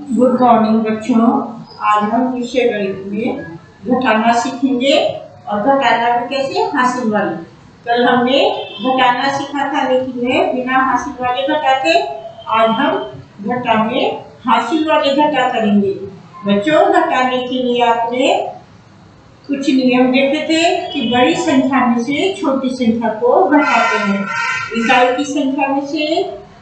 Good morning बच्चों। आज हम विषय गणित में घटाना सीखेंगे और घटाना भी कैसे हासिल वाले। कल हमने घटाना सीखा था लेकिन वे बिना हासिल वाले घटाते। आज हम घटा में हासिल वाले घटा करेंगे। बच्चों घटाने के लिए आपने कुछ नियम देखे थे कि बड़ी संख्या में से छोटी संख्या को घटाते हैं, इकाई की संख्या में से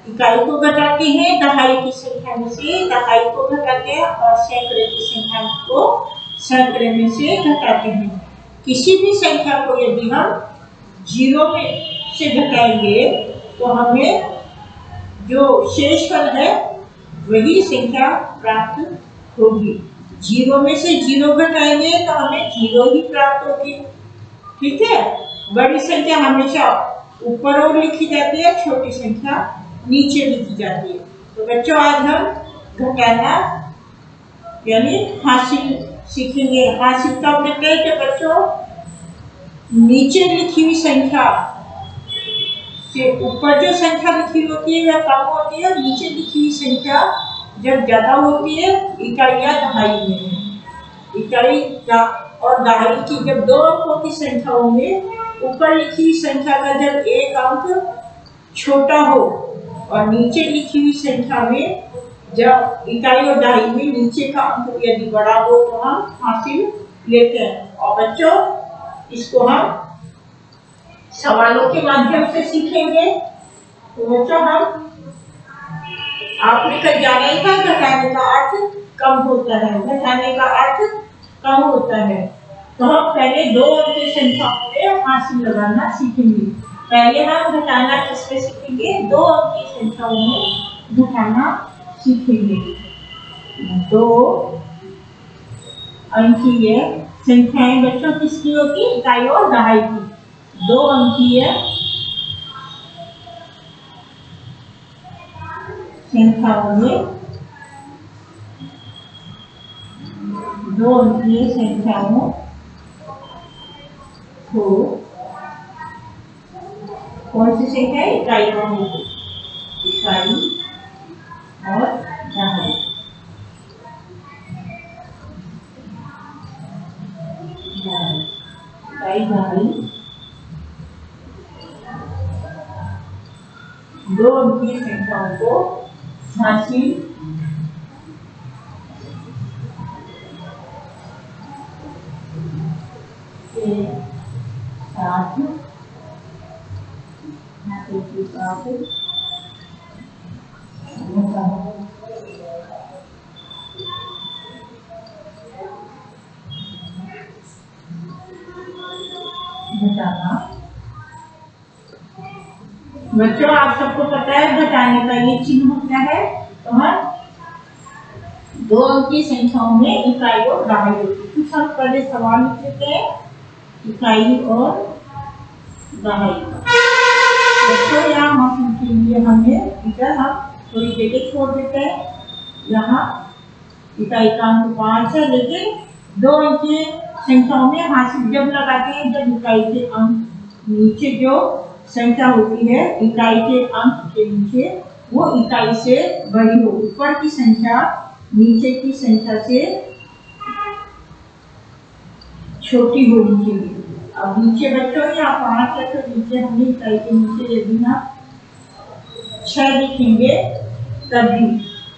इकाई को घटाते हैं, दहाई की संख्या में से दहाई को घटाते हैं और सैकड़े की संख्या को सैकड़े में से घटाते हैं। किसी भी संख्या को यदि हम जीरो में से घटाएंगे तो हमें जो शेषफल है वही संख्या प्राप्त होगी। जीरो में से जीरो घटाएंगे तो हमें जीरो ही प्राप्त होगी। ठीक है, बड़ी संख्या हमेशा ऊपर और लिखी जाती है, छोटी संख्या नीचे लिखी जाती है। तो बच्चों आज हम घटाना यानी हासिल सीखेंगे। हासिल का मतलब है कि बच्चों नीचे लिखी हुई संख्या से ऊपर जो संख्या लिखी होती है वह कम होती है, और नीचे लिखी हुई संख्या जब ज्यादा होती है इकाई या दहाई में। इकाई और दहाई की जब दो अंकों की संख्याओं में ऊपर लिखी संख्या का जब एक अंक छोटा हो और नीचे लिखी हुई संख्या में जब इकाई और दहाई में नीचे का अंक यदि बड़ा हो तो हम हासिल लेते हैं। और बच्चों इसको हम सवालों के माध्यम से सीखेंगे। तो बच्चों हम आपने कल जाना ही था घटाने का अर्थ कम होता है, घटाने का अर्थ कम होता है। तो हम पहले दो अंक की संख्याओं में हासिल लगाना सीखेंगे। पहले हम घटाना किसमें सीखेंगे? दो अंक की संख्याओं में घटाना सीखेंगे। दो अंकीय संख्याएं बच्चों किसकी होगी? इकाई और दहाई की। दो अंकीय संख्याओं में दो अंकीय संख्याओं को कौन सी संख्या है? इकाई और इकाई और दहाई। इकाई दहाई दो अंकीय संख्याओं को हासिल के साथ घटाना। बच्चों आप सबको पता है घटाने का ये चिन्ह क्या है? तो हम दो अंक की संख्याओं में इकाई और दहाई होती है। कुछ हम पहले सवाल लिख लेते हैं इकाई और दहाई का। बच्चों यहाँ हासिल के लिए हमें इधर हम थोड़ी जगह छोड़ देते हैं। यहाँ इकाई का अंक 5 है, लेकिन दो अंक की संख्याओं में हासिल जब लगाते हैं जब इकाई के अंक नीचे जो संख्या होती है इकाई के अंक के नीचे वो इकाई से बड़ी हो। ऊपर की संख्या नीचे की संख्या से छोटी होनी चाहिए। अब नीचे बच्चों यहाँ 5 है तो नीचे हमने इकाई के नीचे यदि हम 6 लिखेंगे तभी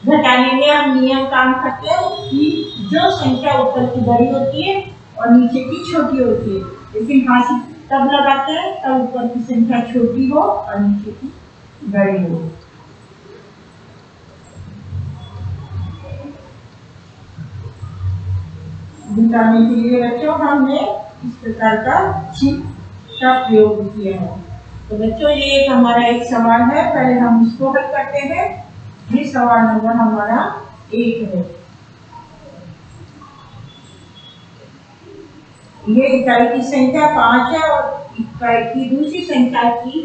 घटाने में हम नियम काम करते हैं कि जो संख्या ऊपर की बड़ी होती है और नीचे की छोटी होती है, लेकिन हासिल तब लगाते हैं तब ऊपर की संख्या छोटी हो और नीचे की बड़ी हो। घटाने के लिए बच्चों हमने इस प्रकार का चिन्ह का प्रयोग किया है। तो बच्चों ये हमारा एक सवाल है, पहले हम इसको हल करते हैं। ये सवाल नंबर हमारा 1 है। ये इकाई की संख्या 5 है और इकाई की दूसरी संख्या की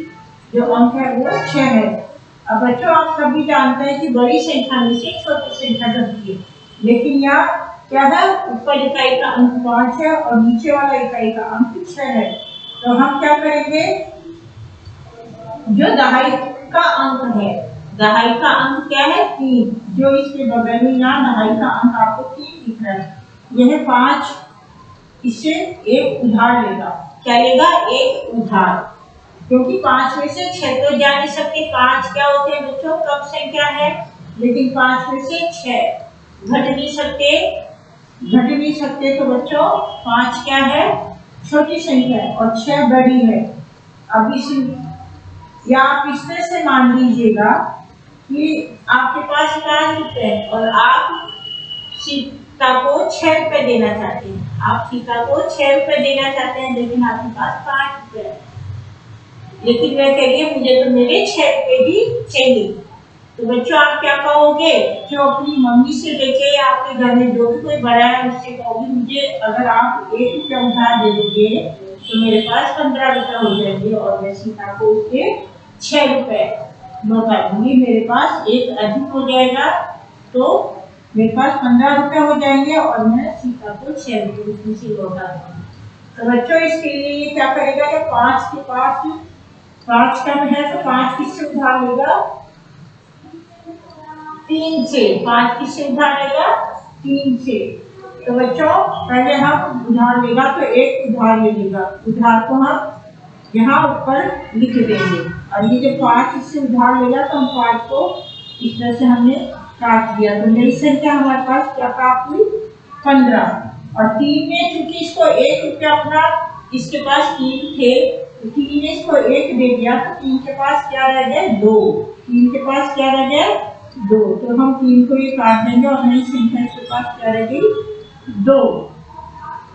जो अंक है वो 6 है। अब बच्चों आप सभी जानते हैं कि बड़ी संख्या में से छोटी संख्या घटती है, लेकिन यहाँ क्या है? ऊपर इकाई का अंक 5 है और नीचे वाला इकाई का अंक 6 है। तो हम क्या करेंगे? जो दहाई का अंक है दहाई का अंक क्या है 3, जो इसके बगल में यहाँ दहाई का अंक आपको 3 दिख रहा है, यह 5 इससे एक उधार लेगा। क्या लेगा? एक उधार, क्योंकि 5 में से 6 तो जा नहीं सकते। 5 क्या होते हैं बच्चों? कम संख्या है, लेकिन 5 में से 6 घट नहीं सकते, तो बच्चों 5 क्या है? छोटी संख्या है और 6 बड़ी है। अब इस या आप इस तरह से मान लीजिएगा कि आपके पास 5 रुपए और आप सीता को 6 रुपए देना चाहते हैं। आप सीता को 6 रुपए देना चाहते हैं, लेकिन आपके पास 5 रुपए है। लेकिन वह कहिए मुझे तो मेरे 6 रुपए ही चाहिए। तो बच्चों आप क्या कहोगे? जो अपनी मम्मी से लेके आपके घर में जो भी कोई बड़ा है उससे कहोगे मुझे अगर आप 1 रुपया उधार दे दोगे तो मेरे पास 15 रुपए हो जाएंगे, और मैं सीता को उसके 6 रुपए लौटा दूंगी। मेरे पास एक अधिक हो जाएगा, तो मेरे पास 15 रुपए हो जाएंगे और मैं सीता को 6 रुपए उसमें से लौटा दूंगी। तो बच्चों इसके लिए ये क्या करेगा? जब 5 के पास 5 कम है तो 5 किससे उधार लेगा? 3 से। 5 किससे उधार लेगा? 3 से। तो बच्चों पहले हम उधार लेगा तो एक उधार ले लेगा, उधार को हम यहाँ ऊपर लिख देंगे, और ये जब 5 इससे उधार लेगा तो हम 5 को इस तरह से हमने काट दिया, तो नई संख्या हमारे पास क्या प्राप्त हुई? 15। और 3 ने चूंकि इसको 1 रुपया अपना, इसके पास 3 थे, 3 ने इसको 1 दे दिया, तो 3 के पास क्या रह गया? 2। 3 के पास क्या रह गया? 2। तो हम 3 को ये काट देंगे और नई संख्या इसके पास क्या रह गई? 2।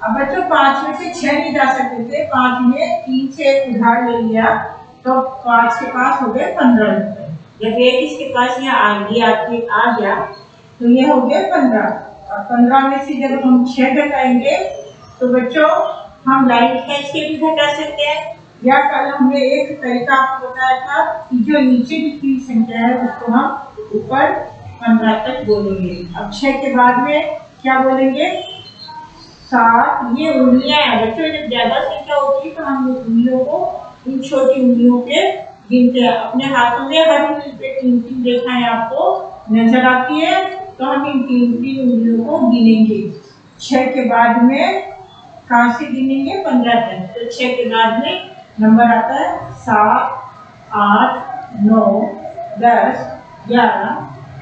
अब बच्चों 5 में से 6 नहीं जा सकते थे, 5 में 3 से एक उधार ले लिया, तो 5 के पास हो गए 15 रुपए। जब एक इसके पास यहाँ आ गया तो ये हो गया 15, और 15 में से जब हम 6 घटाएंगे तो बच्चों हम लाइन खींच के भी घटा सकते हैं, या कल हमने एक तरीका आपको बताया था कि जो नीचे दिखती हुई संख्या है उसको हम ऊपर 15 तक बोलेंगे। अब 6 के बाद में क्या बोलेंगे? 7। ये उंगलियां हैं बच्चों, जब ज्यादा संख्या होती है तो हम उंगलियों को, इन छोटी उंगलियों के गिनते हैं। अपने हाथों में हर उंगली पे 3-3 रेखाएं आपको नजर आती है, तो हम इन 3-3 उंगलियों को गिनेंगे। 6 के बाद में कहाँ से गिनेंगे? 15 तक। तो 6 के बाद में नंबर आता है 7, 8, 9, 10, 11,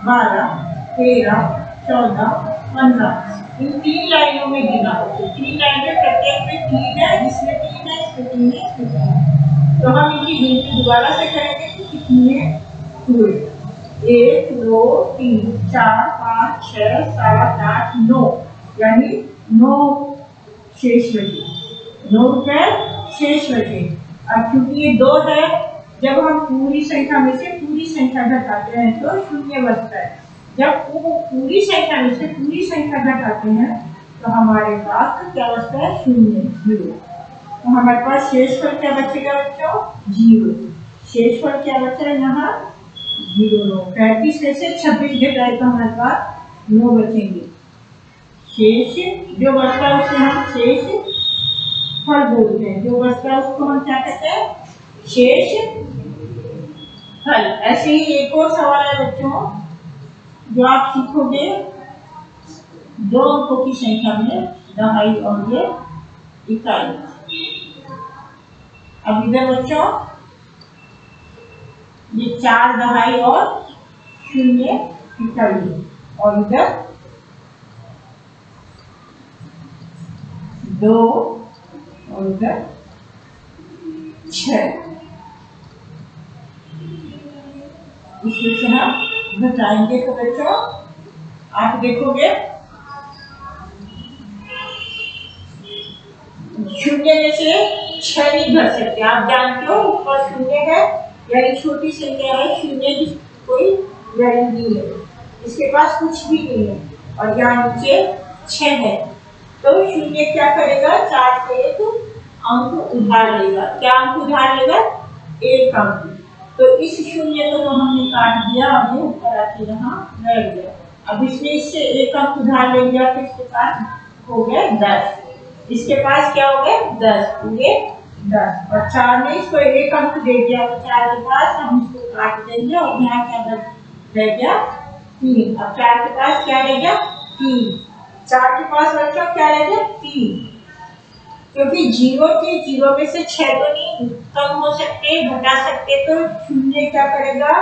12, 13, 14, 15। इन 3 लाइनों में गिना। तो 3 लाइन में प्रत्येक में 3 है, इसमें 3 है, इसमें 3 है, इसमें 3 है। तो हम इनकी गिनती दोबारा से करेंगे कि कितने हुए? 1, 2, 3, 4, 5, 6, 7, 8, 9, यानी 9 शेष बचे। 9 रुपए शेष बचे। अब क्योंकि ये 2 है, जब हम पूरी संख्या में से पूरी संख्या घटाते हैं तो शून्य बचता है। जब वो पूरी संख्या में से पूरी संख्या घटाते हैं तो हमारे पास क्या बचता है? शून्य, 0। तो हमारे पास शेषफल क्या बचेगा बच्चों? 0। शेषफल क्या बचा है यहाँ? 0। 35 में से 26 घटाए तो हमारे पास 9 बचेंगे। शेष जो बचता है उसे हम शेष फल बोलते हैं, जो बचता है उसको हम क्या कहते हैं? शेष फल। ऐसे ही एक और सवाल है बच्चों जो आप सीखोगे 2 अंकों की संख्या में दहाई और ये इकाई। अब इधर बच्चों ये 4 दहाई और 0 इकाई, और इधर 2 और इधर 6। इसमें से हम घटाएंगे तो बच्चों आप देखोगे 0 में से 6 नहीं घट सकते। आप जानते हो ऊपर 0 है, यानी छोटी संख्या है, 0 की कोई वैल्यू नहीं है, इसके पास कुछ भी नहीं है, और यहाँ नीचे 6 है। तो 0 क्या करेगा? 4 से एक अंक उधार लेगा। क्या अंक उधार लेगा? 1 अंक। तो इस 0 को हमने काट दिया और ये ऊपर आके यहाँ रह गया। अब इसने इससे 1 अंक उधार ले लिया तो इसके पास हो गया 10। इसके पास क्या हो गया? 10। ये 10 और 4 ने इसको एक अंक दे दिया तो 4 के पास हम इसको काट देंगे और यहाँ क्या रह गया 3। अब 4 के पास क्या रह गया 3। 4 के पास बच्चों क्या रह गया 3, क्योंकि 0 के 0 में से 6 तो नहीं कम हो सकते घटा सकते, तो शून्य क्या करेगा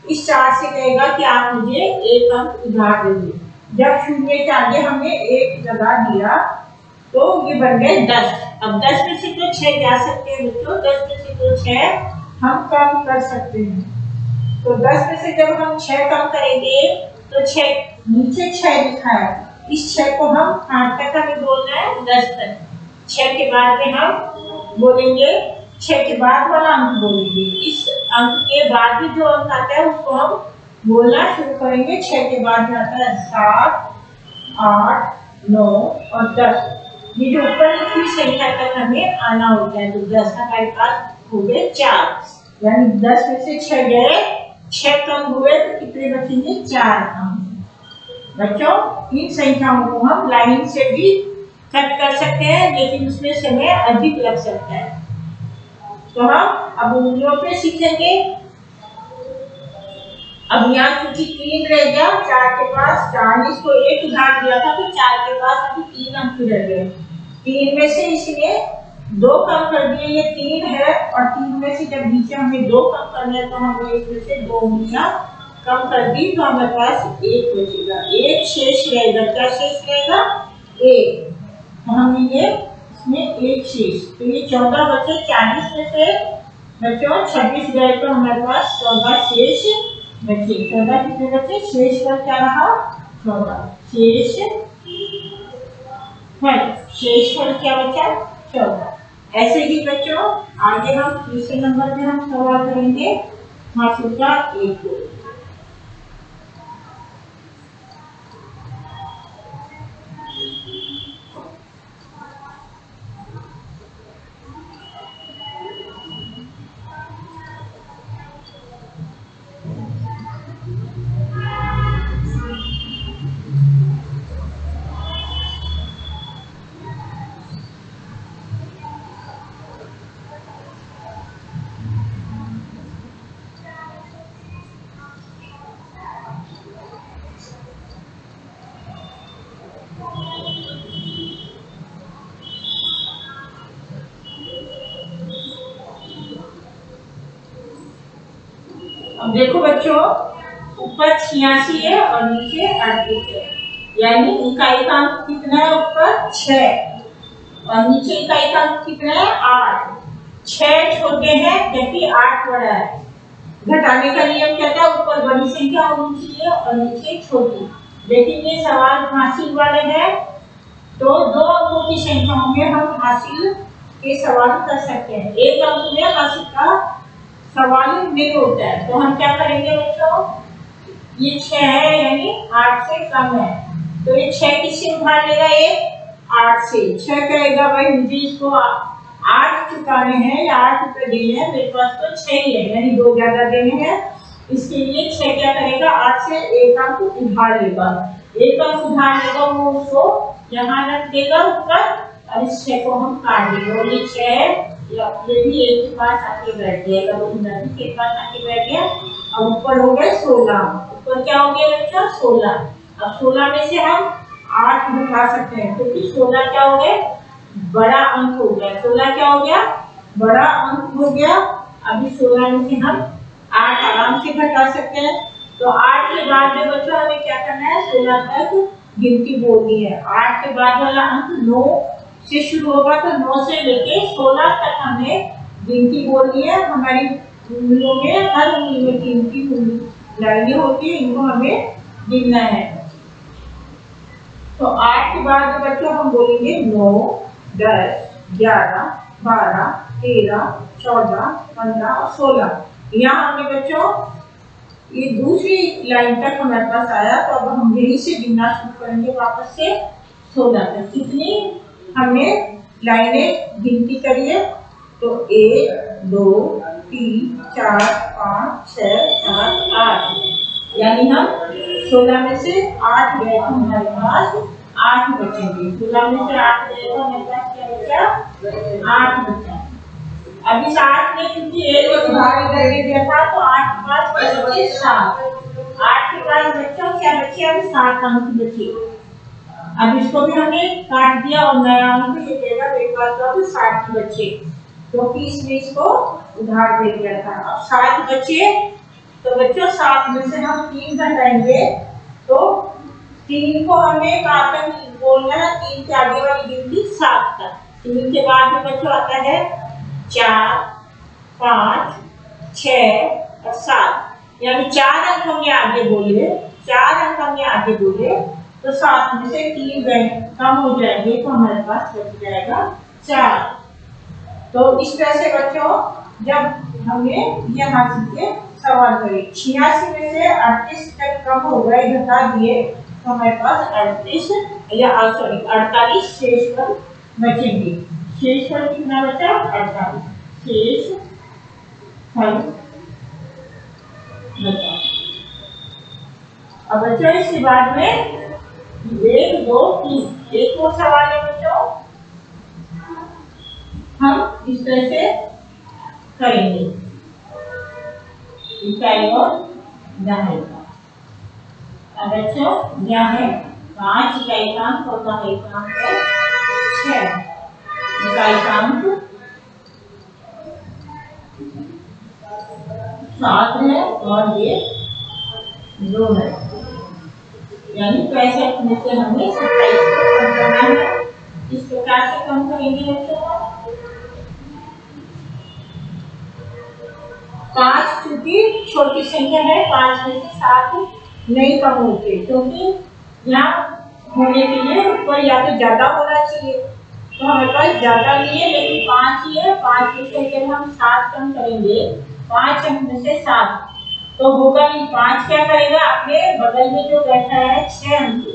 इस 4 से कहेगा कि आप मुझे एक अंक उधार देंगे। जब शून्य के आगे हमने एक लगा दिया तो ये बन गए 10। अब 10 में से तो 6 जा सकते हैं बच्चों, 10 में से तो 6 हम कम कर सकते हैं। तो 10 में से जब हम 6 कम करेंगे तो 6 नीचे 6 लिखा है, इस 6 को हम कहाँ तक हमें बोलना है 10 तक। 6 के बाद में हम बोलेंगे 6 के बाद वाला अंक बोलेंगे, इस अंक के बाद भी जो अंक आता है उसको हम बोलना शुरू करेंगे। 6 के बाद में आता है 7, 8, 9 और 10। ये जो ऊपर लिखी संख्या तक हमें आना होता है। तो 10 हमारे पास हो गए 4, यानी 10 में से 6 गए, 6 कम हुए तो कितने बचेंगे 4 अंक। बच्चों इन संख्याओं को हम लाइन से भी कट कर सकते हैं, लेकिन उसमें समय अधिक लग सकता है। तो हम अब उंगलियों पे सीखेंगे। अब यहाँ क्योंकि 3 रह गया 4 के पास, 4 ने इसको एक उधार दिया था तो 4 के पास अभी 3 अंक रह गए। 3 में से इसने 2 कम कर दिए, ये 3 है और 3 में से जब नीचे हमें 2 कम करना है तो हमने इसमें से 2 उंगलियां कम कर दी तो हमारे पास 1 बचेगा। 1 शेष रहेगा। क्या शेष रहेगा 1, तो हमने ये इसमें 1 शेष, तो ये 14 बचे। 40 में से बच्चों 26 गए तो हमारे पास 14 शेष बचे। 14 कितने बचे शेष पर क्या रहा 14 शेष है, शेष पर क्या बचा 14। ऐसे ही बच्चों आगे हम तीसरे नंबर में हम सवाल करेंगे हासिल का 1 2। अब देखो बच्चों ऊपर 86 है और नीचे 38 है, यानी इकाई का अंक कितना है ऊपर 6 और नीचे इकाई का अंक कितना है 8। 6 छोटे हैं जबकि 8 बड़ा है। घटाने का नियम कहता है ऊपर बड़ी संख्या होनी चाहिए और नीचे छोटी, लेकिन ये सवाल हासिल वाले हैं तो 2 अंकों की संख्याओं में हम हासिल के सवाल कर सकते हैं। एक अंक में हासिल का सवाल नहीं होता है, तो हम क्या करेंगे बच्चों, ये 6 है यानी 8 से कम है तो ये 6 किससे उधार लेगा, ये 8 से। 6 कहेगा भाई मुझे इसको 8 चुकाने हैं या 8 रुपए देने हैं, मेरे पास तो 6 ही है यानी 2 ज्यादा देने हैं, इसके लिए 6 क्या करेगा 8 से एक अंक उधार लेगा। एक अंक उधार लेगा वो उसको यहाँ रख देगा ऊपर और इस 6 को हम काट देंगे और ये 6 ये भी एक के पास आके बैठ जाएगा, के पास आके बैठ गया। अब ऊपर हो गए 16, ऊपर क्या हो गया बच्चा 16। अब 16 में से हम 8 घटा सकते हैं क्योंकि 16 क्या हो गया बड़ा अंक हो गया। 16 क्या हो गया बड़ा अंक हो गया। अभी 16 में से हम 8 आराम से घटा सकते हैं। तो 8 के बाद में बच्चों हमें क्या करना है 16 तक गिनती बोलनी है। 8 के बाद वाला अंक 9 से शुरू होगा तो 9 से लेके 16 तक हमें गिनती बोलनी है। हमारी उंगलियों में हर उंगली में गिनती लाइनें होती है, इनको हमें गिनना है। तो 8 के बाद बच्चों हम बोलेंगे 9, 10, 11, 12, 13, 14, 15 और 16। यहाँ हमने बच्चों ये दूसरी लाइन तक हमारे पास आया तो अब हम यहीं से गिनना शुरू करेंगे वापस से 16 तक। कितनी हमने लाइनें गिनती करी है तो 1, 2, 3, 4, 5, 6, 7, 8, यानी हम 16 में से 8 गए तो हमारे पास 8 बचेंगे। 16 में से 8 गए तो हमारे पास क्या बचा 8 बचा। अब इस 8 में क्योंकि एक उदाहरण करके दिया था तो 8 के पास बचे 7। 8 के पास बच्चों क्या बचे? अब 7 अंक बचे। अब इसको भी हमने काट दिया और नया अंक ये देगा एक बार तो अब 7 ही बचे क्योंकि इसमें इसको उधार दे दिया था। अब 7 बचे तो बच्चों 7 में से हम 3 घटाएंगे तो 3 को हमें काटन बोलना है। 3 के आगे वाली गिनती 7 तक। 3 के बाद में बच्चों आता है 4, 5, 6 और 7 यानी 4 अंक हमने आगे बोले। 4 अंक हमने आगे बोले तो 7 में से 3 कम हो जाएंगे तो हमारे पास बच जाएगा 4। तो इस तरह से बच्चों जब हमने यहाँ से सवाल करे 86 में से 38 तक कम हो गए घटा दिए तो हमारे पास 38 या सॉरी 48 शेष पर बचेंगे। शेष पर कितना बचा? 48 शेष फल बचा। अब बच्चों इसके बाद में 1, 2, 3 एक और सवाल है बच्चों। हम इस तरह से करेंगे इकाई और दहाई का। अब बच्चों क्या है 5 इकाई का अंक और दहाई का अंक है 6। इकाई का अंक 7 है और ये 2 है यानी 65 में से हमें 27 को कम करना है। इस प्रकार से कम करेंगे बच्चों। 5 चूंकि छोटी संख्या है 5 में से 7 नहीं कम होते क्योंकि यहाँ होने के लिए ऊपर या तो ज्यादा होना चाहिए तो हमारे पास ज्यादा लिए लेकिन 5 ही है। 5 में से जब हम 7 कम करेंगे 5 अंक में से 7 तो होगा नहीं। 5 क्या करेगा अपने बगल में जो बैठा है 6 अंक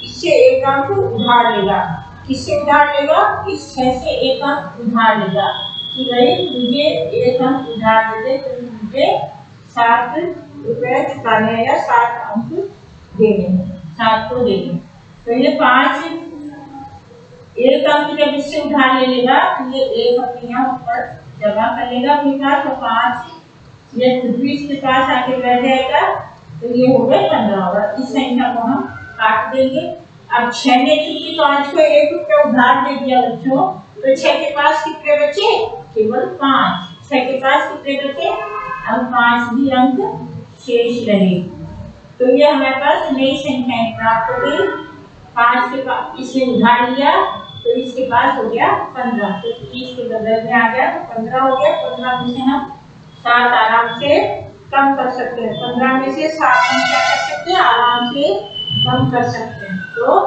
इससे एक अंक उधार लेगा। किससे उधार लेगा? इस 6 से एक अंक उधार लेगा कि भाई मुझे एक अंक उधार दे दे तो मुझे 7 रुपए चुकाने हैं या 7 अंक देने हैं, 7 को देने। तो ये 5 एक अंक जब इससे उधार ले लेगा तो ये एक अपने यहाँ ऊपर जमा कर लेगा अपने पास तो 5 ये 20 के पास आके बैठ जाएगा तो ये हो गए 15 होगा। इस संख्या को हम काट देंगे। अब 6 ने चूंकि 5 को 1 रुपया उधार दे दिया बच्चों तो 6 के पास कितने बचे? केवल 5। 6 के पास कितने बचे? अब 5 भी अंक शेष रहे तो ये हमारे पास नई संख्याएं प्राप्त हो गई। 5 के पास इसने उधार लिया तो इसके पास हो गया 15 तो 30 के बदल में आ गया तो 15 हो गया। 15 में से हम 7 आराम से कम कर सकते हैं। 15 में से 7 हम क्या कर सकते हैं? आराम से कम कर सकते हैं। तो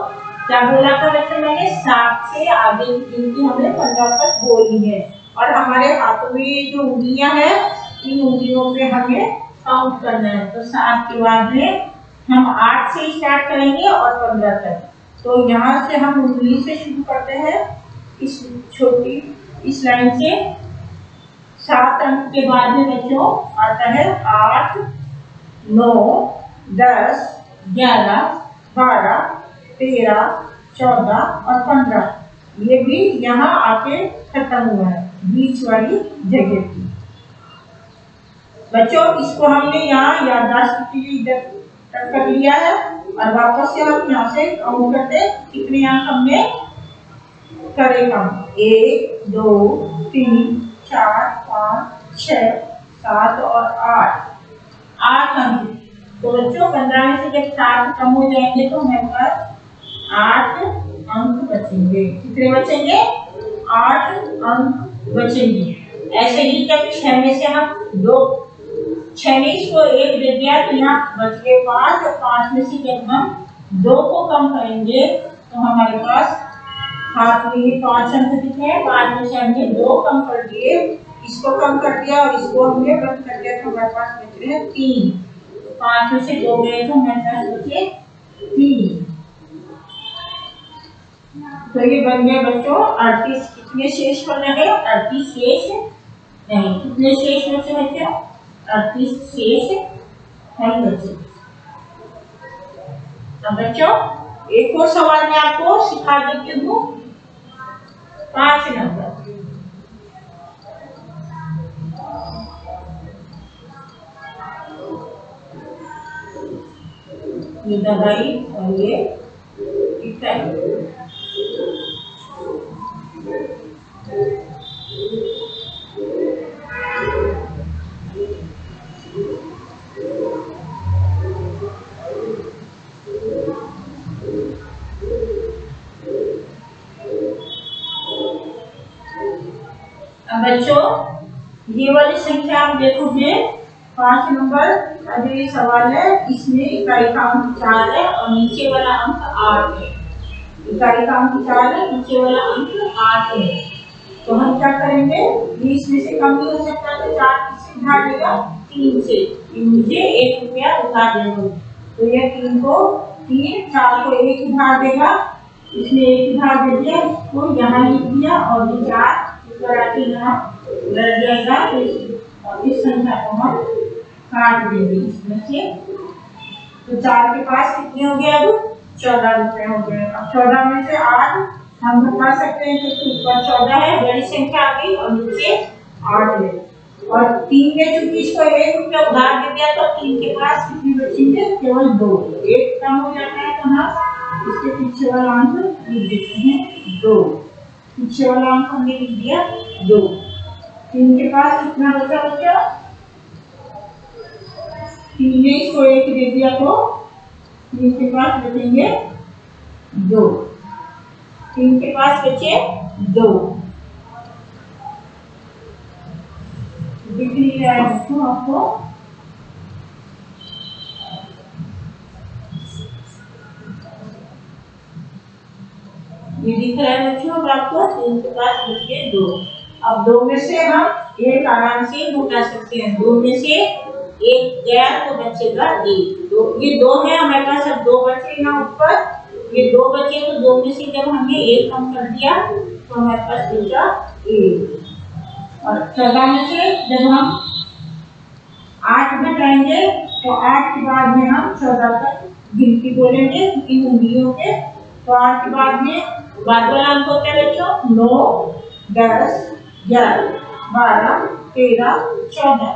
क्या बोला था बच्चों मैंने? 7 से आगे की गिनती हमें 15 तक बोलनी है और हमारे हाथों में जो उंगलियां हैं इन उंगलियों पे हमें काउंट करना है। तो 7 के बाद में हम 8 से स्टार्ट करेंगे और 15 तक। तो यहाँ से हम उंगली से शुरू करते हैं इस छोटी इस लाइन से। 7 अंक के बाद में बच्चों आता है 8, 9, 10, 11, 12, 13, 14 और 15। ये भी यहाँ आके खत्म हुआ है बीच वाली जगह की। बच्चों इसको हमने यहाँ याददाश्त के लिए इधर तक कर लिया है और वापस से हम यहाँ से काउंट करते कितने अंक हमने करे कम। 1, 2, 3, 4, 5, 6, 7 और 8 अंक। तो बच्चों 15 में से जब 7 कम हो जाएंगे तो हमारे पास 8 अंक बचेंगे। कितने बचेंगे? 8 अंक बचेंगे। ऐसे ही जब 6 में से हम 6 ने इसको 1 दे दिया तो यहाँ बच गए 5 और 5 में से जब हम 2 को कम करेंगे तो हमारे पास हाथ में ये 5 अंक दिखे हैं। 5 में से हमने 2 कम कर दिए, इसको कम कर दिया और इसको हमने बंद कर दिया तो हमारे पास बच रहे हैं 3। 5 में से 2 गए तो हमारे पास बचे 3। तो ये बन गए बच्चों 38। कितने शेष बने हैं? 38 शेष नहीं। कितने शेष बचे बच्चों? 38 शेष है बच्चों। अब बच्चों एक और सवाल मैं आपको सिखा देती हूँ। 5 नंबर ये दवाई और ये इकाई। अब बच्चों ये वाली संख्या आप देखोगे 5 नंबर का जो ये सवाल है, इसमें इकाई का अंक 4 है और नीचे वाला अंक 8 है। इकाई का अंक 4 है, नीचे वाला अंक 8 है। तो हम क्या करेंगे, ये इसमें से कम नहीं हो सकता, तो 4 किससे उधार देगा, 3 से। मुझे 1 रुपया उधार दे दो, तो ये 3 को 3, 4 को 1 उधार देगा, इसमें 1 उधार दे दिया, इसको यहाँ लिख दिया और ये 4 यहाँ लग जाएगा। तो इस संख्या को हम काट देंगे इसमें से। तो 4 के पास कितने हो गए, अब 14 रुपए हो गए। अब 14 में से 8 हम बता सकते हैं कि ऊपर 14 है, बड़ी संख्या आ गई, और नीचे 8 है। और 3 में चूंकि इसको 1 रुपया उधार दे दिया, तो 3 के पास कितनी बचेंगे, केवल 2। 1 कम हो जाता है, तो हम इसके पीछे वाला अंक लिख देते हैं 2। पीछे वाला अंक हमने लिख दिया 2। 3 के पास कितना बचा बच्चा, 3 ने इसको 1 दे दिया, तो 3 के पास बचेंगे 2। 3 के पास बचे 2। दिख नहीं रहा है बच्चों आपको, ये दिख रहा है बच्चों अब आपको। 3 के पास बचे 2। अब 2 में से हम 1 आराम से घटा सकते हैं। 2 में से 1 गया तो बचेगा 1। तो ये 2 है हमारे पास, अब 2 बचे यहाँ ऊपर, ये 2 बचे, तो 2 में से जब हमने 1 कम कर दिया तो हमारे पास बचा 1। और 14 में से जब हम 8 घटाएंगे तो 8 के बाद में हम 14 तक गिनती बोलेंगे इन उंगलियों के। तो 8 के बाद में बाद वाला अंक होता है बच्चों 9, 10, 11, 12, 13, 14।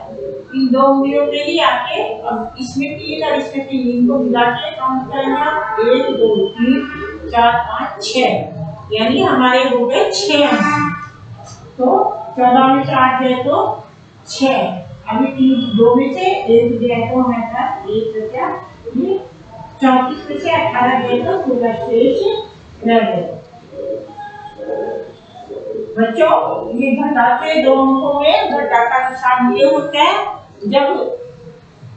इन 2 उंगलियों पे ही आके अब इसमें 3 और इसमें 3, इनको मिला के काउंट करेंगे 1, 2, 3, 4, 5, 6, यानी हमारे हो गए 6 अंक। तो 14 में से 8 गए तो 6। अभी 2 में से 1 गया तो हमारे पास 1 बचा। 34 में से 18 गए तो 16 शेष रह गए। बच्चों ये घटाते 2 अंकों में घटा का निशान ये होता है, जब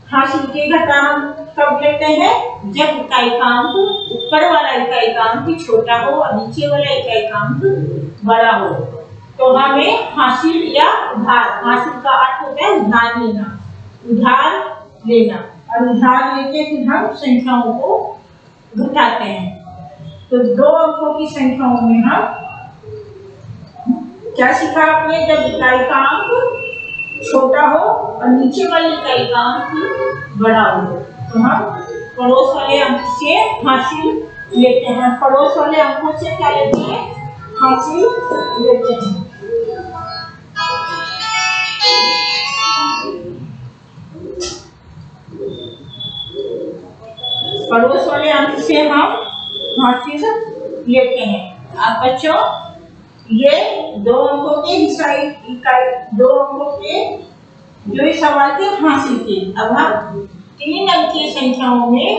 हासिल के घटा हम कब लेते हैं, जब इकाई का अंक ऊपर वाला इकाई का अंक छोटा हो और नीचे वाला इकाई का अंक बड़ा हो, तो हमें हासिल या उधार, हासिल का अर्थ होता है उधार लेना, उधार लेना, और उधार लेके फिर हम संख्याओं को घटाते हैं। तो 2 अंकों की संख्याओं में हम क्या सीखा आपने, जब इकाई का अंक छोटा हो और नीचे वाली इकाई का अंक बड़ा हो, तो हम पड़ोस वाले अंक से हासिल लेते हैं। पड़ोस वाले अंकों से क्या लेते हैं, हासिल लेते हैं। पड़ोस वाले अंक से हम हासिल लेते हैं। अब बच्चों ये 2 अंकों के इकाई 2 अंकों के जो इस सवाल के हासिल के। अब हम 3 अंकीय संख्याओं में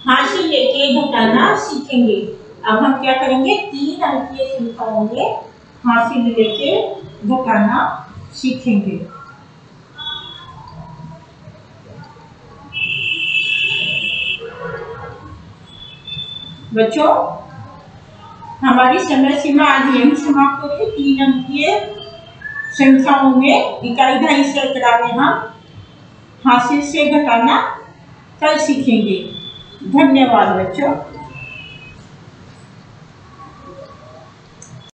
हासिल लेके घटाना सीखेंगे। अब हम क्या करेंगे, 3 अंकीय संख्याओं में हासिल लेके घटाना सीखेंगे। बच्चों हमारी समय सीमा आज यही समाप्त होगी। 3 अंकीय संख्याओं में इकाई ढाई से में हम हासिल से घटाना कल सीखेंगे। धन्यवाद बच्चों।